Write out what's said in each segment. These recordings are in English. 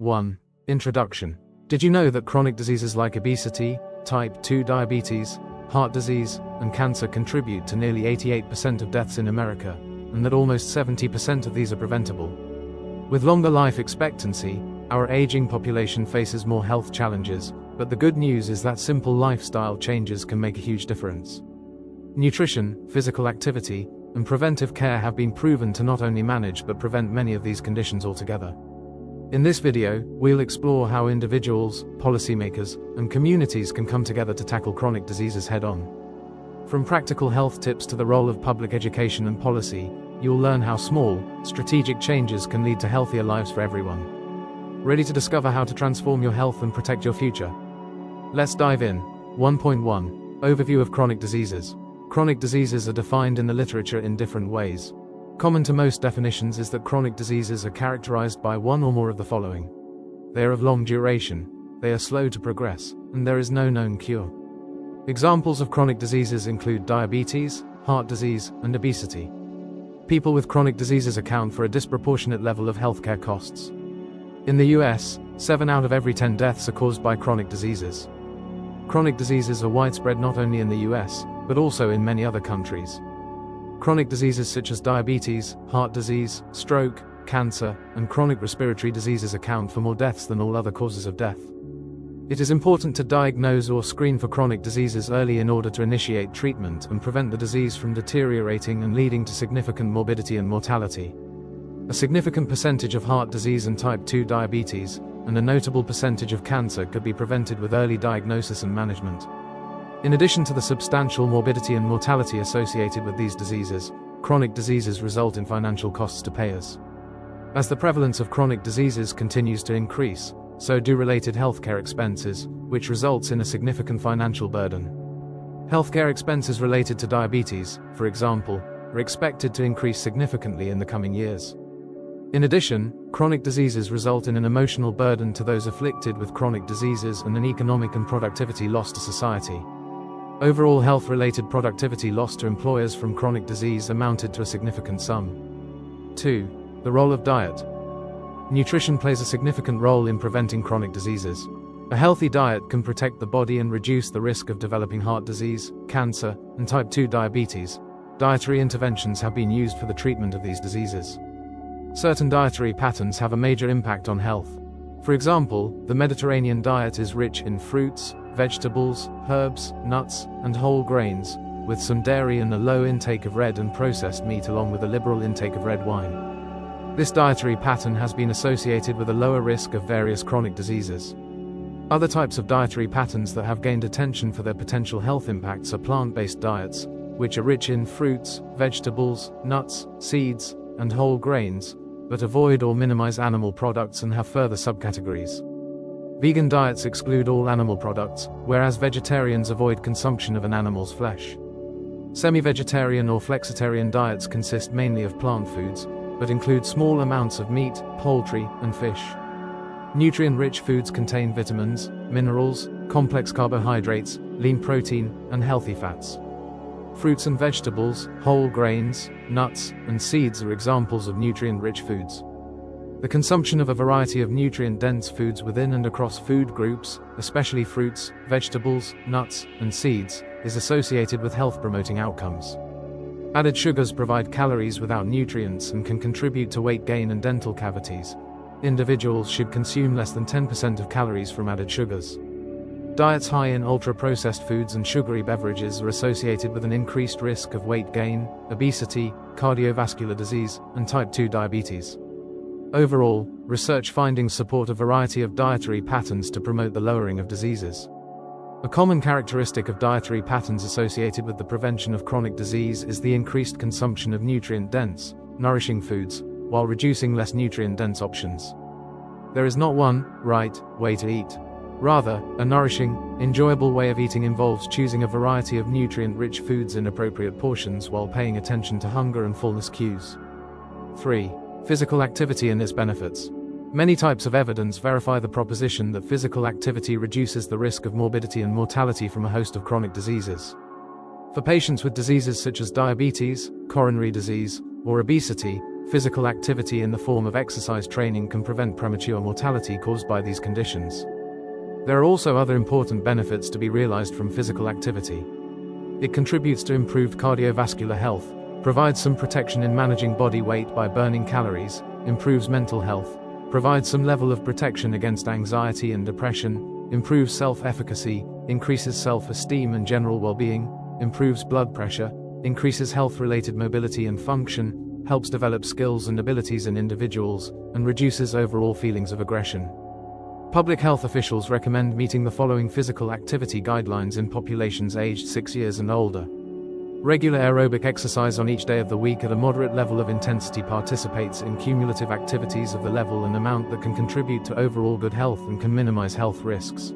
1. Introduction. Did you know that chronic diseases like obesity, type 2 diabetes, heart disease, and cancer contribute to nearly 88% of deaths in America, and that almost 70% of these are preventable? With longer life expectancy, our aging population faces more health challenges, but the good news is that simple lifestyle changes can make a huge difference. Nutrition, physical activity, and preventive care have been proven to not only manage but prevent many of these conditions altogether. In this video, we'll explore how individuals, policymakers, and communities can come together to tackle chronic diseases head-on. From practical health tips to the role of public education and policy, you'll learn how small, strategic changes can lead to healthier lives for everyone. Ready to discover how to transform your health and protect your future? Let's dive in. 1.1. Overview of chronic diseases. Chronic diseases are defined in the literature in different ways. Common to most definitions is that chronic diseases are characterized by one or more of the following. They are of long duration, they are slow to progress, and there is no known cure. Examples of chronic diseases include diabetes, heart disease, and obesity. People with chronic diseases account for a disproportionate level of healthcare costs. In the US, 7 out of every 10 deaths are caused by chronic diseases. Chronic diseases are widespread not only in the US, but also in many other countries. Chronic diseases such as diabetes, heart disease, stroke, cancer, and chronic respiratory diseases account for more deaths than all other causes of death. It is important to diagnose or screen for chronic diseases early in order to initiate treatment and prevent the disease from deteriorating and leading to significant morbidity and mortality. A significant percentage of heart disease and type 2 diabetes, and a notable percentage of cancer could be prevented with early diagnosis and management. In addition to the substantial morbidity and mortality associated with these diseases, chronic diseases result in financial costs to payers. As the prevalence of chronic diseases continues to increase, so do related healthcare expenses, which results in a significant financial burden. Healthcare expenses related to diabetes, for example, are expected to increase significantly in the coming years. In addition, chronic diseases result in an emotional burden to those afflicted with chronic diseases and an economic and productivity loss to society. Overall health-related productivity loss to employers from chronic disease amounted to a significant sum. 2. The role of diet. Nutrition plays a significant role in preventing chronic diseases. A healthy diet can protect the body and reduce the risk of developing heart disease, cancer, and type 2 diabetes. Dietary interventions have been used for the treatment of these diseases. Certain dietary patterns have a major impact on health. For example, the Mediterranean diet is rich in fruits, vegetables, herbs, nuts, and whole grains, with some dairy and a low intake of red and processed meat along with a liberal intake of red wine. This dietary pattern has been associated with a lower risk of various chronic diseases. Other types of dietary patterns that have gained attention for their potential health impacts are plant-based diets, which are rich in fruits, vegetables, nuts, seeds, and whole grains, but avoid or minimize animal products and have further subcategories. Vegan diets exclude all animal products, whereas vegetarians avoid consumption of an animal's flesh. Semi-vegetarian or flexitarian diets consist mainly of plant foods, but include small amounts of meat, poultry, and fish. Nutrient-rich foods contain vitamins, minerals, complex carbohydrates, lean protein, and healthy fats. Fruits and vegetables, whole grains, nuts, and seeds are examples of nutrient-rich foods. The consumption of a variety of nutrient-dense foods within and across food groups, especially fruits, vegetables, nuts, and seeds, is associated with health-promoting outcomes. Added sugars provide calories without nutrients and can contribute to weight gain and dental cavities. Individuals should consume less than 10% of calories from added sugars. Diets high in ultra-processed foods and sugary beverages are associated with an increased risk of weight gain, obesity, cardiovascular disease, and type 2 diabetes. Overall, research findings support a variety of dietary patterns to promote the lowering of diseases. A common characteristic of dietary patterns associated with the prevention of chronic disease is the increased consumption of nutrient-dense, nourishing foods, while reducing less nutrient-dense options. There is not one right way to eat. Rather, a nourishing, enjoyable way of eating involves choosing a variety of nutrient-rich foods in appropriate portions while paying attention to hunger and fullness cues. 3. Physical activity and its benefits. Many types of evidence verify the proposition that physical activity reduces the risk of morbidity and mortality from a host of chronic diseases. For patients with diseases such as diabetes, coronary disease, or obesity, physical activity in the form of exercise training can prevent premature mortality caused by these conditions. There are also other important benefits to be realized from physical activity. It contributes to improved cardiovascular health, provides some protection in managing body weight by burning calories, improves mental health, provides some level of protection against anxiety and depression, improves self-efficacy, increases self-esteem and general well-being, improves blood pressure, increases health-related mobility and function, helps develop skills and abilities in individuals, and reduces overall feelings of aggression. Public health officials recommend meeting the following physical activity guidelines in populations aged 6 years and older. Regular aerobic exercise on each day of the week at a moderate level of intensity participates in cumulative activities of the level and amount that can contribute to overall good health and can minimize health risks.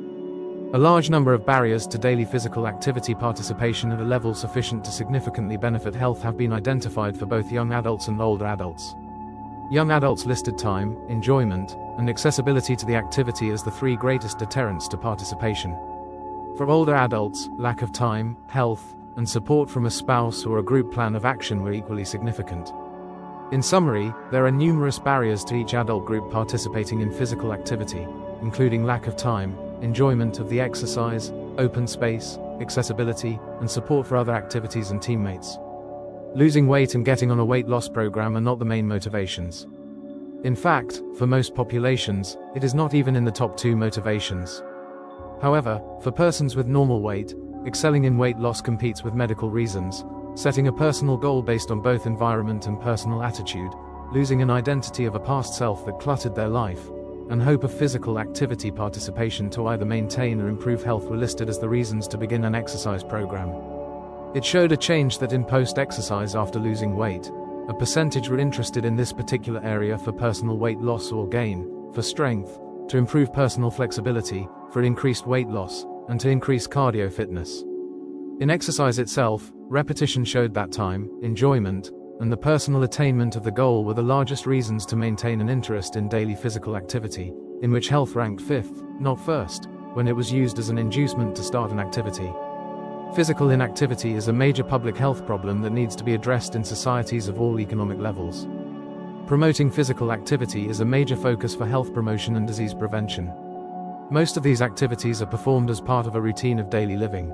A large number of barriers to daily physical activity participation at a level sufficient to significantly benefit health have been identified for both young adults and older adults. Young adults listed time, enjoyment, and accessibility to the activity as the three greatest deterrents to participation. For older adults, lack of time, health, and support from a spouse or a group plan of action were equally significant. In summary, there are numerous barriers to each adult group participating in physical activity, including lack of time, enjoyment of the exercise, open space, accessibility, and support for other activities and teammates. Losing weight and getting on a weight loss program are not the main motivations. In fact, for most populations, it is not even in the top 2 motivations. However, for persons with normal weight, excelling in weight loss competes with medical reasons, setting a personal goal based on both environment and personal attitude, losing an identity of a past self that cluttered their life, and hope of physical activity participation to either maintain or improve health were listed as the reasons to begin an exercise program. It showed a change that in post-exercise after losing weight, a percentage were interested in this particular area for personal weight loss or gain, for strength, to improve personal flexibility, for increased weight loss, and to increase cardio fitness. In exercise itself, repetition showed that time, enjoyment, and the personal attainment of the goal were the largest reasons to maintain an interest in daily physical activity, in which health ranked 5th, not 1st, when it was used as an inducement to start an activity. Physical inactivity is a major public health problem that needs to be addressed in societies of all economic levels. Promoting physical activity is a major focus for health promotion and disease prevention. Most of these activities are performed as part of a routine of daily living.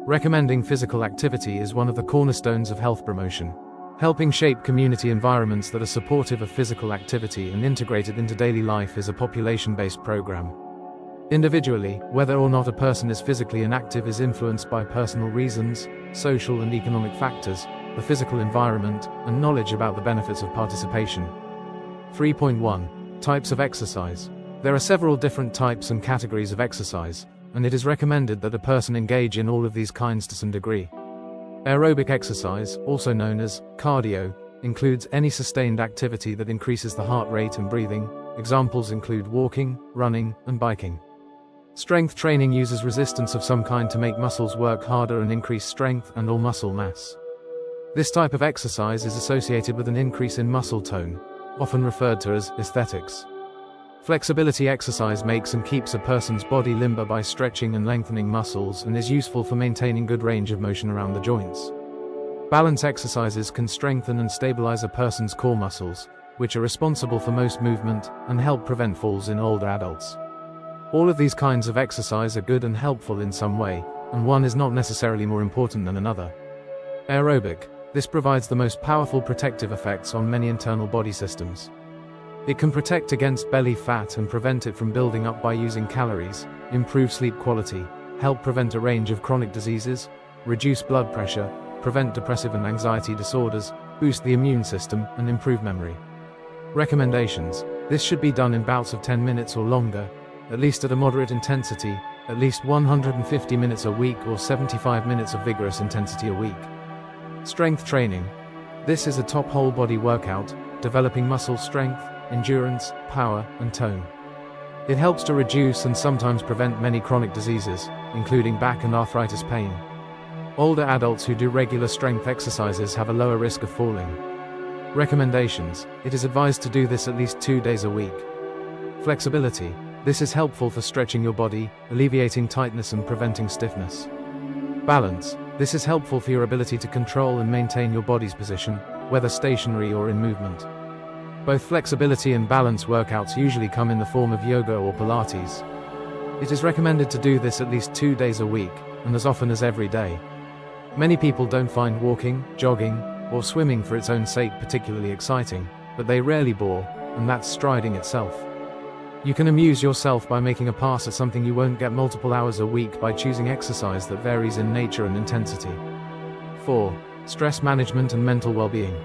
Recommending physical activity is one of the cornerstones of health promotion, helping shape community environments that are supportive of physical activity and integrated into daily life is a population-based program. Individually, whether or not a person is physically inactive is influenced by personal reasons, social and economic factors, the physical environment, and knowledge about the benefits of participation. 3.1. Types of exercise. There are several different types and categories of exercise, and it is recommended that a person engage in all of these kinds to some degree. Aerobic exercise, also known as cardio, includes any sustained activity that increases the heart rate and breathing. Examples include walking, running, and biking. Strength training uses resistance of some kind to make muscles work harder and increase strength and/or muscle mass. This type of exercise is associated with an increase in muscle tone, often referred to as aesthetics. Flexibility exercise makes and keeps a person's body limber by stretching and lengthening muscles and is useful for maintaining good range of motion around the joints. Balance exercises can strengthen and stabilize a person's core muscles, which are responsible for most movement, and help prevent falls in older adults. All of these kinds of exercise are good and helpful in some way, and one is not necessarily more important than another. Aerobic. This provides the most powerful protective effects on many internal body systems. It can protect against belly fat and prevent it from building up by using calories, improve sleep quality, help prevent a range of chronic diseases, reduce blood pressure, prevent depressive and anxiety disorders, boost the immune system, and improve memory. Recommendations. This should be done in bouts of 10 minutes or longer, at least at a moderate intensity, at least 150 minutes a week or 75 minutes of vigorous intensity a week. Strength training. This is a top whole body workout, developing muscle strength, endurance, power, and tone. It helps to reduce and sometimes prevent many chronic diseases, including back and arthritis pain. Older adults who do regular strength exercises have a lower risk of falling. Recommendations. It is advised to do this at least 2 days a week. Flexibility. This is helpful for stretching your body, alleviating tightness and preventing stiffness. Balance. This is helpful for your ability to control and maintain your body's position, whether stationary or in movement. Both flexibility and balance workouts usually come in the form of yoga or Pilates. It is recommended to do this at least 2 days a week, and as often as every day. Many people don't find walking, jogging, or swimming for its own sake particularly exciting, but they rarely bore, and that's striding itself. You can amuse yourself by making a pass at something you won't get multiple hours a week by choosing exercise that varies in nature and intensity. 4. Stress management and mental well-being.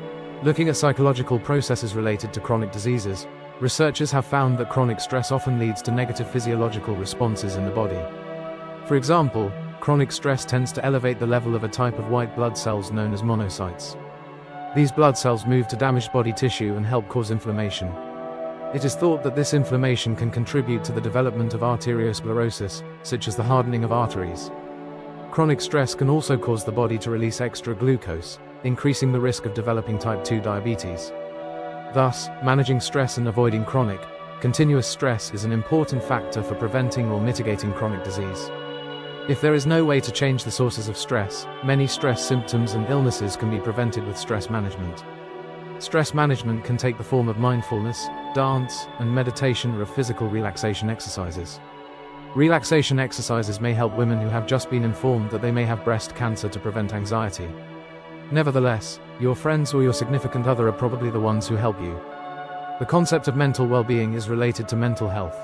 Looking at psychological processes related to chronic diseases, researchers have found that chronic stress often leads to negative physiological responses in the body. For example, chronic stress tends to elevate the level of a type of white blood cells known as monocytes. These blood cells move to damaged body tissue and help cause inflammation. It is thought that this inflammation can contribute to the development of arteriosclerosis, such as the hardening of arteries. Chronic stress can also cause the body to release extra glucose, increasing the risk of developing type 2 diabetes. Thus, managing stress and avoiding chronic, continuous stress is an important factor for preventing or mitigating chronic disease. If there is no way to change the sources of stress, many stress symptoms and illnesses can be prevented with stress management. Stress management can take the form of mindfulness, dance, and meditation or of physical relaxation exercises. Relaxation exercises may help women who have just been informed that they may have breast cancer to prevent anxiety. Nevertheless, your friends or your significant other are probably the ones who help you. The concept of mental well-being is related to mental health.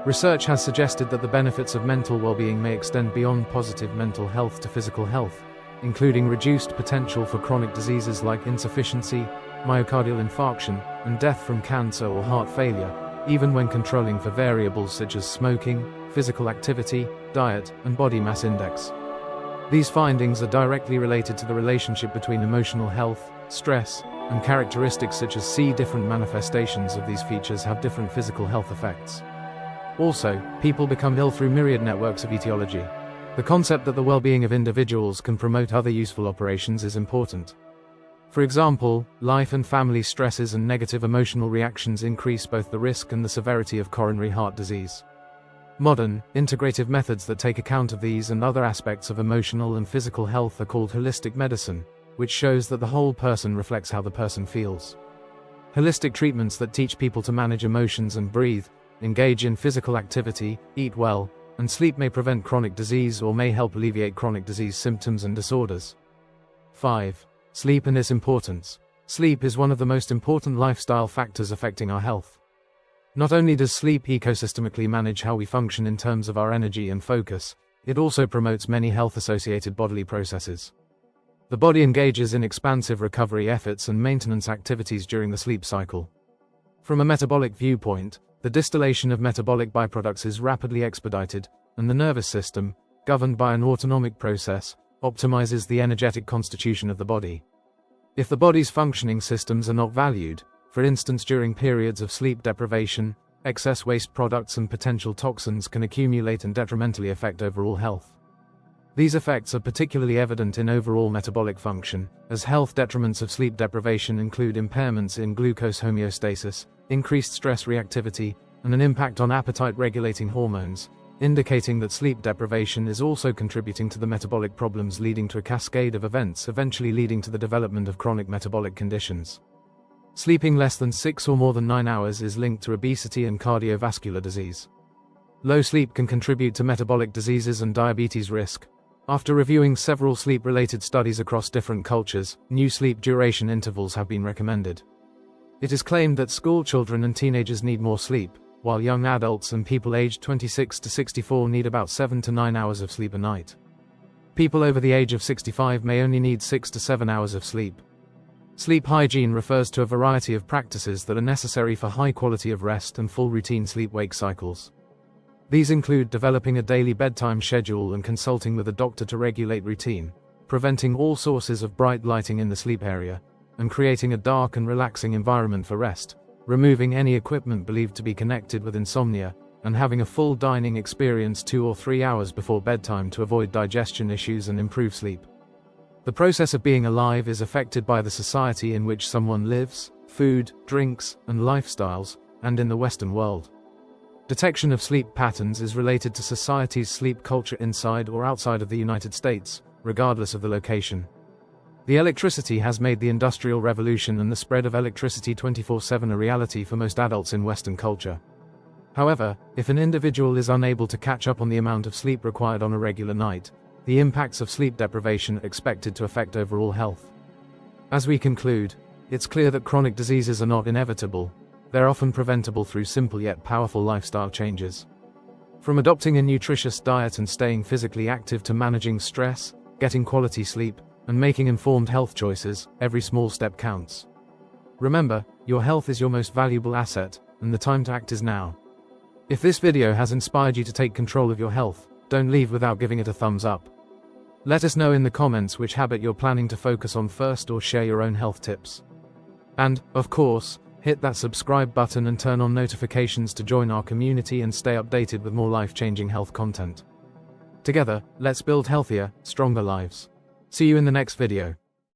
Research has suggested that the benefits of mental well-being may extend beyond positive mental health to physical health, including reduced potential for chronic diseases like insufficiency, myocardial infarction, and death from cancer or heart failure, even when controlling for variables such as smoking, physical activity, diet, and body mass index. These findings are directly related to the relationship between emotional health, stress, and characteristics such as different manifestations of these features have different physical health effects. Also, people become ill through myriad networks of etiology. The concept that the well-being of individuals can promote other useful operations is important. For example, life and family stresses and negative emotional reactions increase both the risk and the severity of coronary heart disease. Modern, integrative methods that take account of these and other aspects of emotional and physical health are called holistic medicine, which shows that the whole person reflects how the person feels. Holistic treatments that teach people to manage emotions and breathe, engage in physical activity, eat well, and sleep may prevent chronic disease or may help alleviate chronic disease symptoms and disorders. 5. Sleep and its importance. Sleep is one of the most important lifestyle factors affecting our health. Not only does sleep ecosystemically manage how we function in terms of our energy and focus, it also promotes many health-associated bodily processes. The body engages in expansive recovery efforts and maintenance activities during the sleep cycle. From a metabolic viewpoint, the distillation of metabolic byproducts is rapidly expedited, and the nervous system, governed by an autonomic process, optimizes the energetic constitution of the body. If the body's functioning systems are not valued, for instance during periods of sleep deprivation, excess waste products and potential toxins can accumulate and detrimentally affect overall health. These effects are particularly evident in overall metabolic function, as health detriments of sleep deprivation include impairments in glucose homeostasis, increased stress reactivity, and an impact on appetite-regulating hormones, indicating that sleep deprivation is also contributing to the metabolic problems leading to a cascade of events eventually leading to the development of chronic metabolic conditions. Sleeping less than 6 or more than 9 hours is linked to obesity and cardiovascular disease. Low sleep can contribute to metabolic diseases and diabetes risk. After reviewing several sleep-related studies across different cultures, new sleep duration intervals have been recommended. It is claimed that school children and teenagers need more sleep, while young adults and people aged 26 to 64 need about 7 to 9 hours of sleep a night. People over the age of 65 may only need 6 to 7 hours of sleep. Sleep hygiene refers to a variety of practices that are necessary for high quality of rest and full routine sleep-wake cycles. These include developing a daily bedtime schedule and consulting with a doctor to regulate routine, preventing all sources of bright lighting in the sleep area, and creating a dark and relaxing environment for rest, removing any equipment believed to be connected with insomnia, and having a full dining experience 2 or 3 hours before bedtime to avoid digestion issues and improve sleep. The process of being alive is affected by the society in which someone lives, food, drinks, and lifestyles, and in the Western world. Detection of sleep patterns is related to society's sleep culture inside or outside of the United States, regardless of the location. The electricity has made the Industrial Revolution and the spread of electricity 24/7 a reality for most adults in Western culture. However, if an individual is unable to catch up on the amount of sleep required on a regular night, the impacts of sleep deprivation are expected to affect overall health. As we conclude, it's clear that chronic diseases are not inevitable. They're often preventable through simple yet powerful lifestyle changes. From adopting a nutritious diet and staying physically active to managing stress, getting quality sleep, and making informed health choices, every small step counts. Remember, your health is your most valuable asset, and the time to act is now. If this video has inspired you to take control of your health, don't leave without giving it a thumbs up. Let us know in the comments which habit you're planning to focus on first, or share your own health tips. And, of course, hit that subscribe button and turn on notifications to join our community and stay updated with more life-changing health content. Together, let's build healthier, stronger lives. See you in the next video.